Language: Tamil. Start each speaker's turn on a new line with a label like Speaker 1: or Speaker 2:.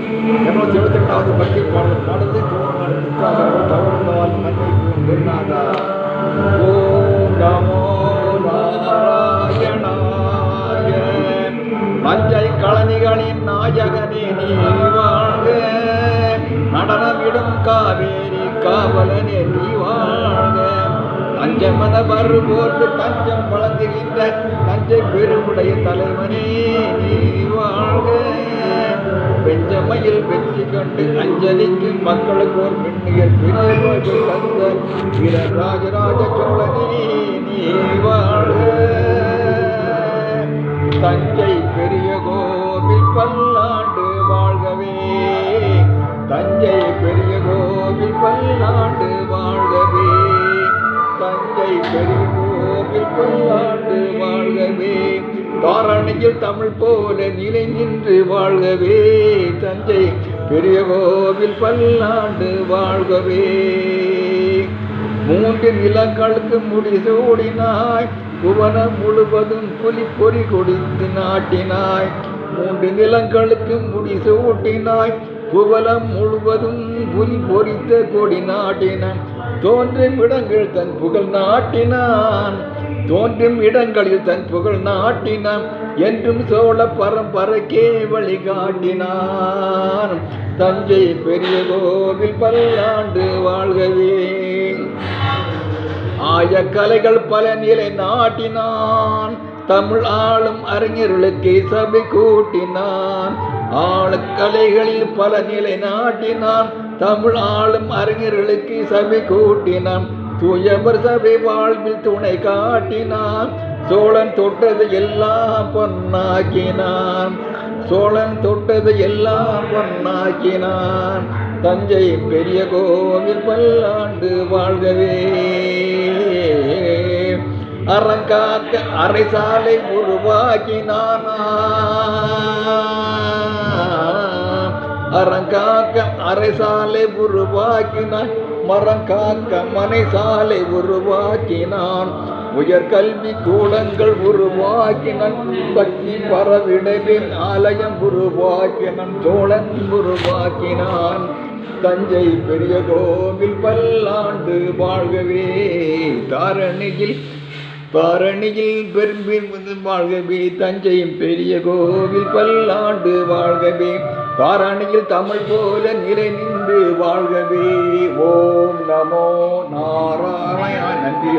Speaker 1: 278வது பக்தி பாடல் பாடுவது தோரணாடு புத்தாகரம் தவறுந்தால் மன்னிக்கும் குருநாதா. ஓம் நமோ நாராயணாய. நஞ்சை களனிகளின் நாயகனே நீ வாழ்க, நடனமிடும் காவேரி காவலனே நீ வாழ்க. தஞ்சமன வருவோர்க்கு தஞ்சம் வழங்குகின்ற தஞ்சை பெருமுடைய தலைவனே நீ வாழ்க. பெஞ்சமையில் வெற்றி கண்டு அஞ்சலிக்கு மக்களுக்கு ஒரு பெண்ணியர் பிரிவு தந்த வீரராஜராஜ சோழனே நீ வாழ்க. தஞ்சை பெரிய கோவில் பல்லாண்டு வாழ்கவே, தஞ்சை பெரிய கோவில் பல்லாண்டு வாழ்கவே, தஞ்சை பெரிய கோவில் பல்லாண்டு வாழ்கவே. தாரணியில் தமிழ் போல நிலை நின்று வாழ்கவே, தஞ்சை பெரிய கோவில் பல்லாண்டு வாழ்கவே. 3 நிலங்களுக்கு முடிசூடினாய், புவனம் முழுவதும் புலி பொறி கொடுத்து நாட்டினாய். 3 நிலங்களுக்கு முடிசூட்டினாய், புவனம் முழுவதும் புலி பொறித்த கொடி நாட்டினான். தோன்றும் இடங்கள் தன் புகழ் நாட்டினான், தோன்றும் இடங்களில் தன் புகழ் நாட்டினான். என்றும் சோழ பரம்பரைக்கே வழிகாட்டினான். தஞ்சை பெரிய கோவில் பல்லாண்டு வாழ்கவே. ஆயக்கலைகள் பல நிலை நாட்டினான், தமிழ் ஆளும் அறிஞர்களுக்கு சபை கூட்டினான். ஆளுக்கலைகளில் பல நிலை நாட்டினான், தமிழ் ஆளும் அறிஞர்களுக்கு சபை கூட்டினான். தூயவர் சபை வாழ்வில் துணை காட்டினான், சோழன் தொட்டது எல்லாம் பொன்னாக்கினான், சோழன் தொட்டது எல்லாம் பொன்னாக்கினான். தஞ்சை பெரிய கோவில் பல்லாண்டு வாழ்கவே. அறங்காக்க அரைசாலை உருவாக்கினான், அறங்காக்க அரைசாலை உருவாக்கினான், மரங்காக்க மனை சாலை உருவாக்கினான். உயர்கல்வி கூடங்கள் உருவாக்கினான், பக்தி பரவிடவின் ஆலயம் உருவாக்கினான், சோழன் உருவாக்கினான். தஞ்சை பெரிய கோவில் பல்லாண்டு வாழ்கவே. தாரணியில் பெரும்பி வாழ்கவே, தஞ்சை பெரிய கோவில் பல்லாண்டு வாழ்கவே. தாரணியில் தமிழ் போல நிலை நின்று வாழ்கவே. ஓம் நமோ நாராயண. நன்றி.